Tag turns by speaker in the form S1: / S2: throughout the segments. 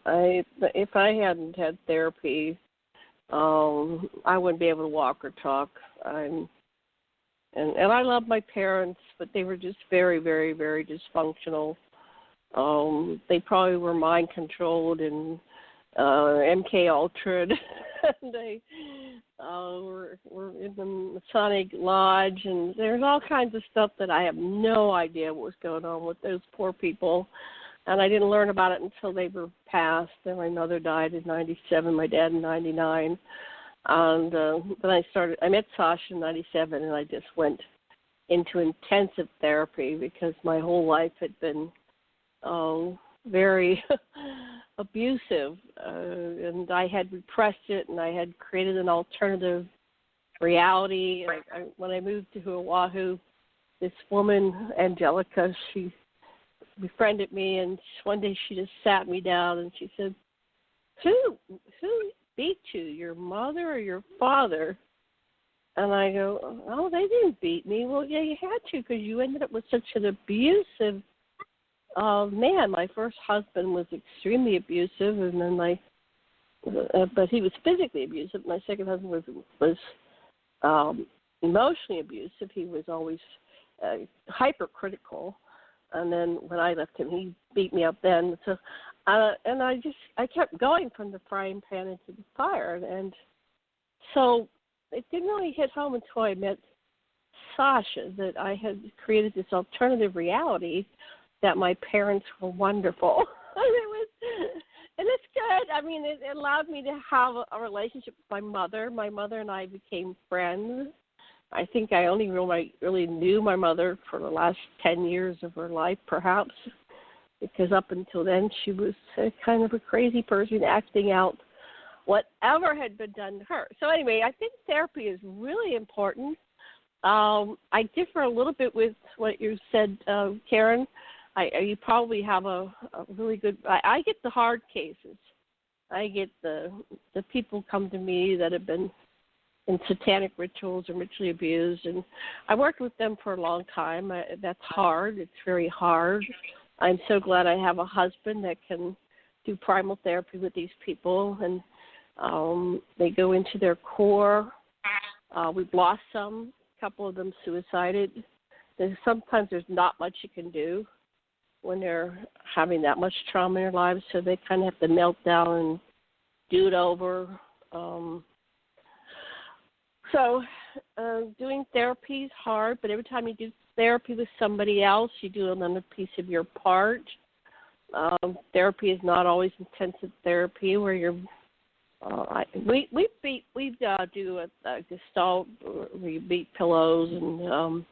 S1: If I hadn't had therapy, I wouldn't be able to walk or talk. And I love my parents, but they were just very, very, very dysfunctional. They probably were mind controlled and MK Ultra. They were in the Masonic Lodge, and there's all kinds of stuff that I have no idea what was going on with those poor people. And I didn't learn about it until they were passed. And my mother died in '97, my dad in '99. And then I met Sasha in '97, and I just went into intensive therapy because my whole life had been very abusive, and I had repressed it, and I had created an alternative reality. When I moved to Oahu, this woman, Angelica, she befriended me, and one day she just sat me down, and she said, who beat you, your mother or your father? And I go, oh, they didn't beat me. Well, yeah, you had to, because you ended up with such an abusive man. My first husband was extremely abusive, and then but he was physically abusive. My second husband was emotionally abusive. He was always hypercritical, and then when I left him, he beat me up then. So, and I kept going from the frying pan into the fire, and so it didn't really hit home until I met Sasha that I had created this alternative reality, that my parents were wonderful. And it's good. I mean, it allowed me to have a relationship with my mother. My mother and I became friends. I think I only really knew my mother for the last 10 years of her life, perhaps, because up until then she was kind of a crazy person acting out whatever had been done to her. So anyway, I think therapy is really important. I differ a little bit with what you said, Karen. You probably have a really good. I get the hard cases. I get the people come to me that have been in satanic rituals or ritually abused, and I worked with them for a long time. That's hard. It's very hard. I'm so glad I have a husband that can do primal therapy with these people, and they go into their core. We've lost some. A couple of them suicided. Sometimes there's not much you can do when they're having that much trauma in their lives, so they kind of have to melt down and do it over. So doing therapy is hard, but every time you do therapy with somebody else, you do another piece of your part. Therapy is not always intensive therapy where you're we do a gestalt where you beat pillows and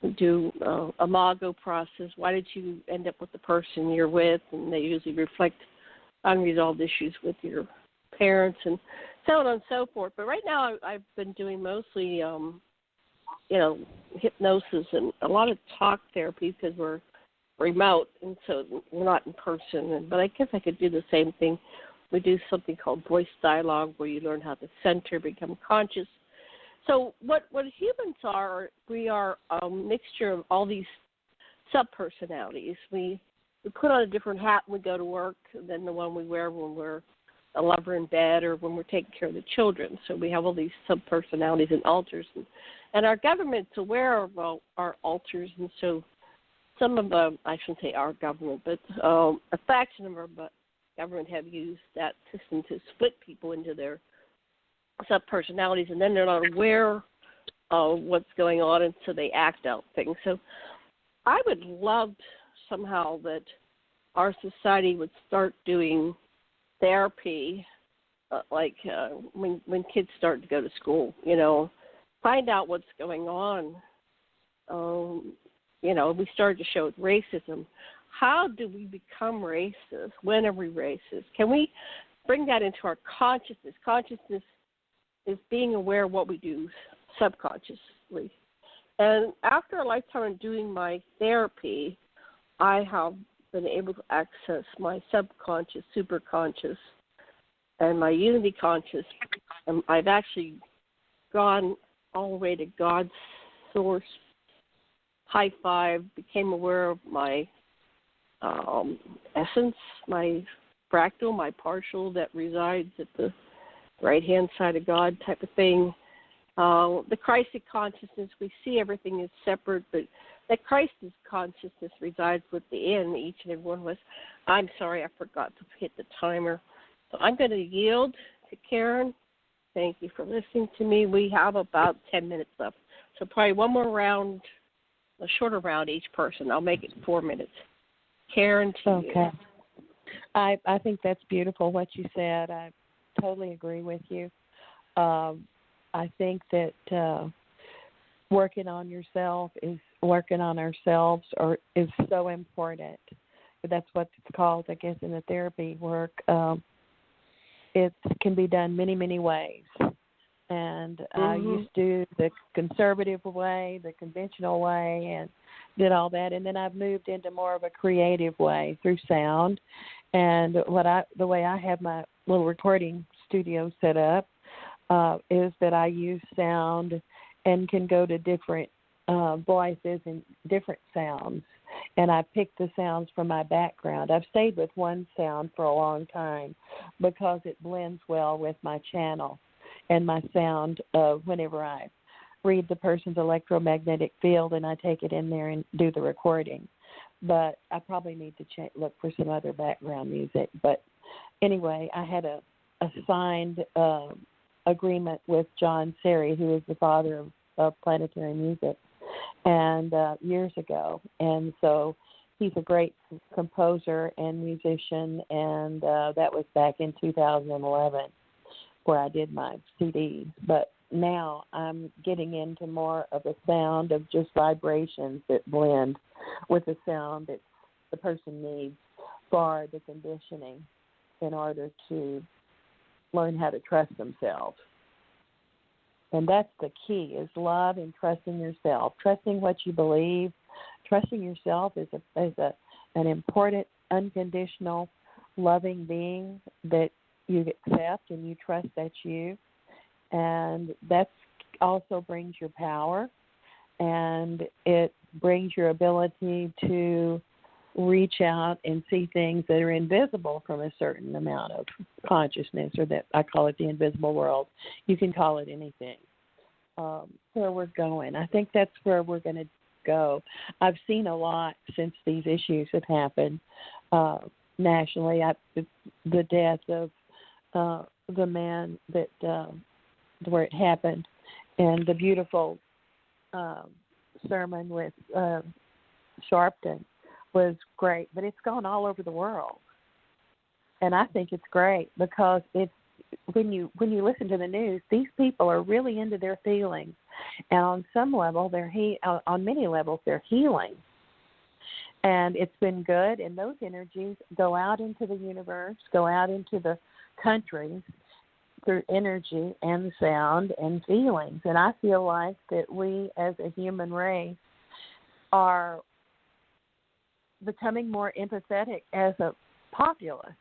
S1: we do a Mago process. Why did you end up with the person you're with? And they usually reflect unresolved issues with your parents and so on and so forth. But right now I've been doing mostly, hypnosis and a lot of talk therapy because we're remote and so we're not in person. But I guess I could do the same thing. We do something called voice dialogue where you learn how to center, become conscious. So what humans are, we are a mixture of all these sub-personalities. We put on a different hat when we go to work than the one we wear when we're a lover in bed or when we're taking care of the children. So we have all these sub-personalities and alters. And our government's aware of our alters, and so some of them, I shouldn't say our government, but a fraction of our government have used that system to split people into their sub-personalities, and then they're not aware of what's going on, and so they act out things. So I would love somehow that our society would start doing therapy, when kids start to go to school, find out what's going on. We started to show with racism. How do we become racist? When are we racist? Can we bring that into our consciousness? Consciousness is being aware of what we do subconsciously. And after a lifetime of doing my therapy, I have been able to access my subconscious, superconscious, and my unity conscious. And I've actually gone all the way to God's source, high five, became aware of my essence, my fractal, my partial that resides at the right-hand side of God type of thing. The Christic consciousness, we see everything is separate, but that Christ's consciousness resides within each and every one of us. I'm sorry, I forgot to hit the timer. So I'm going to yield to Karen. Thank you for listening to me. We have about 10 minutes left. So probably one more round, a shorter round each person. I'll make it 4 minutes. Karen, to you.
S2: Okay. I think that's beautiful what you said. I totally agree with you. I think that working on yourself is working on ourselves is so important. That's what it's called, I guess, in the therapy work. It can be done many, many ways. And I used to do the conservative way, the conventional way, and did all that. And then I've moved into more of a creative way through sound. And the way I have my little recording studio set up is that I use sound and can go to different voices and different sounds. And I pick the sounds from my background. I've stayed with one sound for a long time because it blends well with my channel and my sound whenever I read the person's electromagnetic field and I take it in there and do the recording. But I probably need to look for some other background music. But anyway, I had a signed agreement with John Seri, who is the father of planetary music, and years ago. And so he's a great composer and musician, and that was back in 2011 where I did my CDs. But now I'm getting into more of a sound of just vibrations that blend with the sound that the person needs for the conditioning in order to learn how to trust themselves. And that's the key, is love and trusting yourself, trusting what you believe. Trusting yourself is an important, unconditional, loving being that you accept and you trust that's you. And that also brings your power, and it brings your ability to reach out and see things that are invisible from a certain amount of consciousness, or that I call it the invisible world. You can call it anything. Where we're going, I think that's where we're going to go. I've seen a lot since these issues have happened nationally. The death of the man that where it happened, and the beautiful sermon with Sharpton was great, but it's gone all over the world. And I think it's great because it's when you listen to the news, these people are really into their feelings, and on some level on many levels they're healing. And it's been good, and those energies go out into the universe, go out into the countries through energy and sound and feelings. And I feel like that we as a human race are becoming more empathetic as a populace.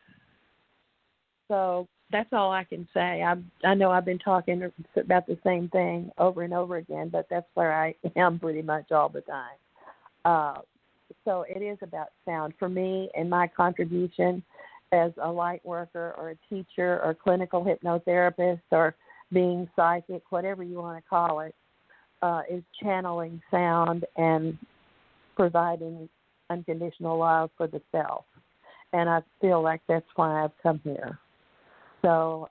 S2: So that's all I can say. I know I've been talking about the same thing over and over again, but that's where I am pretty much all the time. So it is about sound. For me, and my contribution as a light worker or a teacher or clinical hypnotherapist or being psychic, whatever you want to call it, is channeling sound and providing unconditional love for the self. And I feel like that's why I've come here. So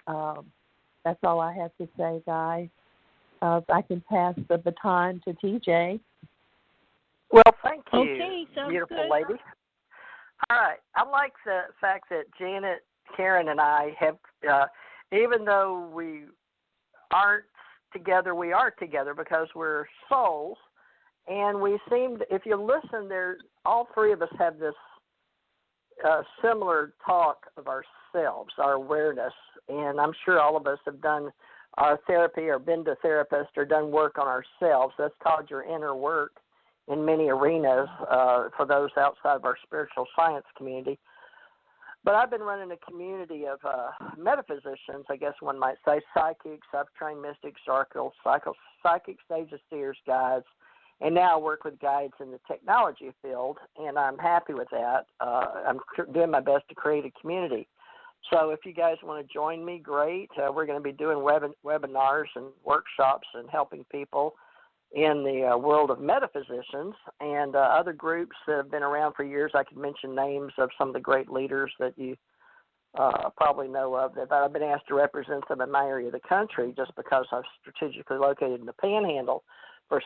S2: that's all I have to say, guys. I can pass the baton to TJ.
S3: Well, thank you,
S1: Okay,
S3: beautiful
S1: good.
S3: lady. All right. I like the fact that Janet, Karen, and I have, even though we aren't together, we are together because we're souls. And we seem, if you listen, all three of us have this similar talk of ourselves, our awareness. And I'm sure all of us have done our therapy or been to a therapist or done work on ourselves. That's called your inner work in many arenas for those outside of our spiritual science community. But I've been running a community of metaphysicians, I guess one might say, psychics. I've trained mystics, oracles, psychics, sages, seers, guides, and now I work with guides in the technology field, and I'm happy with that. I'm doing my best to create a community. So if you guys want to join me, great. We're going to be doing webinars and workshops and helping people in the world of metaphysicians and other groups that have been around for years. I could mention names of some of the great leaders that you probably know of that I've been asked to represent them in my area of the country just because I'm strategically located in the Panhandle for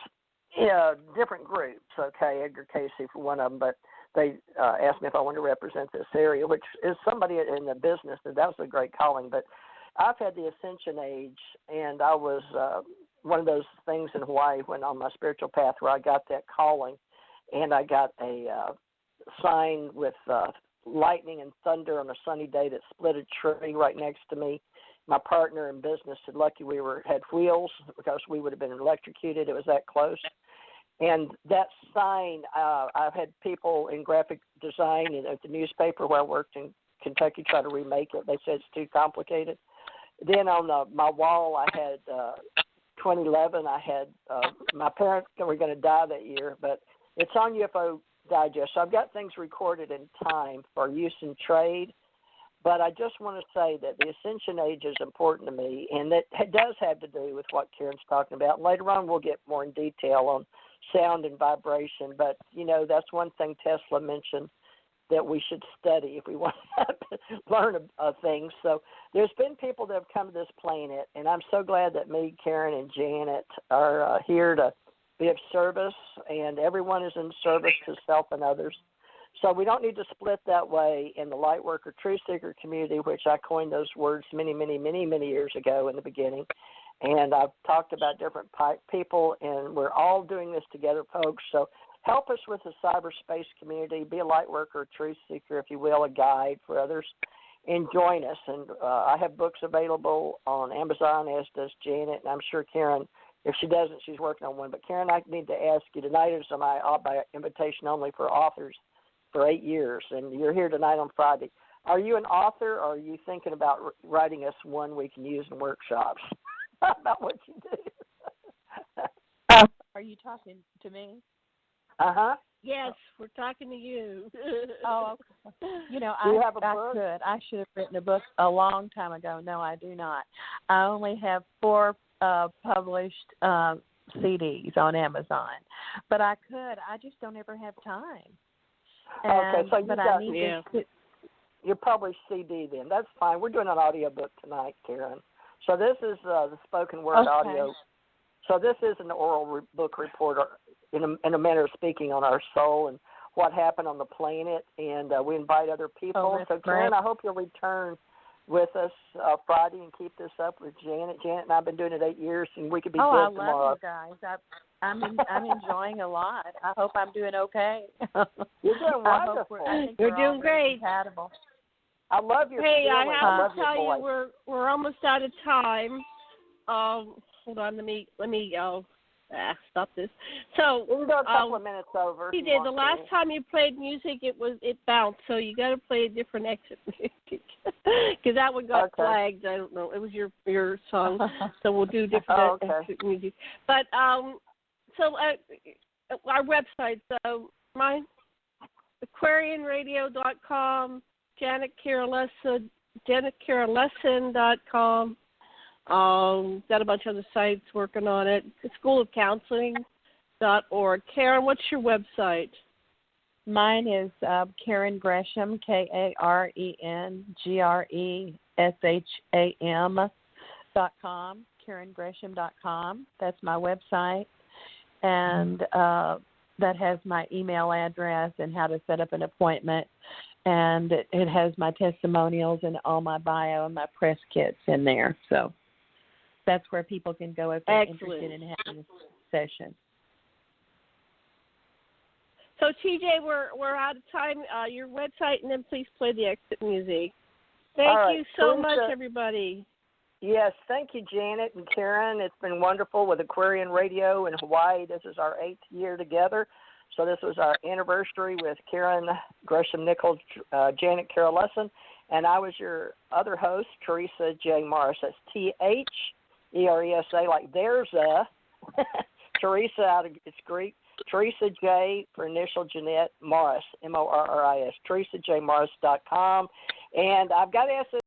S3: different groups. Okay, Edgar Casey for one of them, but they asked me if I wanted to represent this area, which is somebody in the business, and that was a great calling. But I've had the ascension age, and I was one of those things in Hawaii when on my spiritual path where I got that calling, and I got a sign with lightning and thunder on a sunny day that split a tree right next to me. My partner in business said, lucky we had wheels because we would have been electrocuted. It was that close. And that sign, I've had people in graphic design and at the newspaper where I worked in Kentucky try to remake it. They said it's too complicated. Then on my wall, I had 2011, I had my parents were going to die that year, but it's on UFO Digest. So I've got things recorded in time for use in trade. But I just want to say that the ascension age is important to me, and that it does have to do with what Karen's talking about. And later on, we'll get more in detail on sound and vibration. But, that's one thing Tesla mentioned that we should study if we want to learn things. So there's been people that have come to this planet, and I'm so glad that me, Karen, and Janet are here to be of service, and everyone is in service to self and others. So we don't need to split that way in the light worker, truth seeker community, which I coined those words many, many, many, many years ago in the beginning. And I've talked about different people, and we're all doing this together, folks. So help us with the cyberspace community. Be a light worker, truth seeker, if you will, a guide for others, and join us. And I have books available on Amazon, as does Janet, and I'm sure Karen, if she doesn't, she's working on one. But Karen, I need to ask you, tonight is my by invitation only for authors for 8 years, and you're here tonight on Friday. Are you an author, or are you thinking about writing us one we can use in workshops? About what you do.
S2: Are you talking to me?
S3: Uh-huh.
S1: Yes, we're talking to you.
S2: Oh, okay. I should have written a book a long time ago. No, I do not. I only have 4 published CDs on Amazon, but I could. I just don't ever have time.
S3: Okay, so your published CD then. That's fine. We're doing an audiobook tonight, Karen. So this is the spoken word audio. So this is an oral book report in a manner of speaking on our soul and what happened on the planet, and we invite other people. So Karen, I hope you'll return with us Friday and keep this up with Janet. Janet and I have been doing it 8 years, and we could be dead tomorrow.
S2: I love you guys. I'm enjoying a lot. I hope I'm doing okay.
S3: You're doing wonderful.
S1: You're doing great.
S2: Compatible.
S3: I love your
S1: feeling.
S3: I
S1: have to tell you, we're almost out of time. Hold on, let me stop this. So
S3: we can go a couple of minutes over.
S1: You did. The last time you played music, it bounced. So you got to play a different exit music because that one got flagged. I don't know. It was your song, so we'll do different exit music. But so our website, so my aquarianradio.com, Janet Kira Lessin, JanetKiraLessin.com. Got a bunch of other sites working on it. Schoolofcounseling.org. Karen, what's your website?
S2: Mine is Karen Gresham, KarenGresham.com, KarenGresham.com. That's my website. And that has my email address and how to set up an appointment. And it has my testimonials and all my bio and my press kits in there. So that's where people can go if they're interested in having a session.
S1: So, TJ, we're out of time. Your website, and then please play the exit music. Thank you so much, everybody.
S3: Yes, thank you, Janet and Karen. It's been wonderful with Aquarian Radio in Hawaii. This is our 8th year together. So this was our anniversary with Karen Gresham Nickell, Janet Kira Lessin, and I was your other host, Theresa J Morris. That's Theresa, like there's a Theresa, it's Greek. Theresa J for initial Jeanette Morris, Morris, TheresaJMorris.com. And I've got to ask this